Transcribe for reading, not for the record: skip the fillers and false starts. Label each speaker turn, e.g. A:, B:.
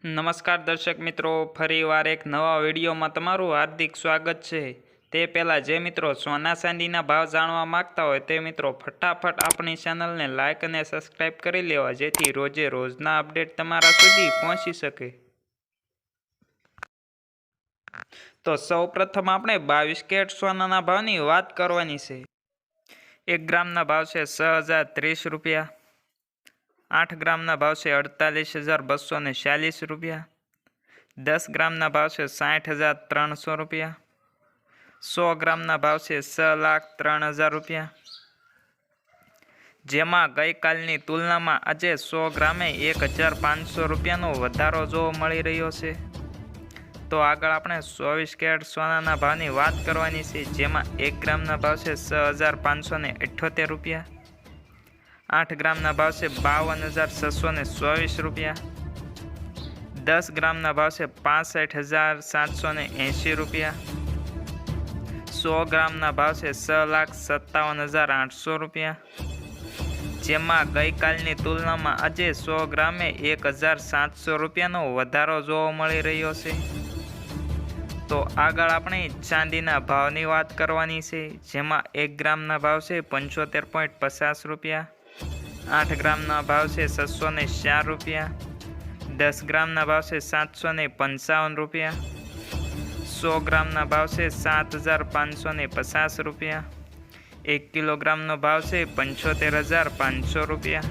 A: નમસ્કાર દર્શક મિત્રો, ફરીવાર એક નવા વિડીયોમાં તમારું હાર્દિક સ્વાગત છે। તે પહેલાં જે મિત્રો સોના ચાંદીના ભાવ જાણવા માગતા હોય તે મિત્રો ફટાફટ આપણી ચેનલને લાઇક અને સબસ્ક્રાઈબ કરી લેવા, જેથી રોજે રોજના અપડેટ તમારા સુધી પહોંચી શકે। તો સૌપ્રથમ આપણે 22 કેરેટ સોનાના ભાવની વાત કરવાની છે। 1 ગ્રામના ભાવ છે 6030 રૂપિયા। 8 ગ્રામના ભાવ છે 48,240 રૂપિયા। 10 ગ્રામના ભાવ છે 60,300 રૂપિયા। 100 ગ્રામના ભાવ છે 6,03,000 રૂપિયા। જેમાં ગઈકાલની તુલનામાં આજે 100 ગ્રામે 1,500 રૂપિયાનો વધારો જોવા મળી રહ્યો છે। તો આગળ આપણે 24 કેરેટ સોનાના ભાવની વાત કરવાની છે, જેમાં 1 ગ્રામના ભાવ છે 6,578 રૂપિયા। 8 ગ્રામના ભાવ છે 52,624 રૂપિયા। 10 ગ્રામના ભાવ છે 65,780 રૂપિયા। 100 ગ્રામના ભાવ છે 6,57,800 રૂપિયા। જેમાં ગઈકાલની તુલનામાં આજે 100 ગ્રામે 1,700 રૂપિયાનો વધારો જોવા મળી રહ્યો છે। તો આગળ આપણે ચાંદીના ભાવની વાત કરવાની છે, જેમાં 1 ગ્રામના ભાવ છે 75.50 રૂપિયા। 8 ગ્રામના ભાવ છે 604 રૂપિયા। 10 ગ્રામના ભાવ છે 755 રૂપિયા। 100 ગ્રામના ભાવ છે 7,550 રૂપિયા। 1 કિલોગ્રામનો ભાવ છે 75,500 રૂપિયા।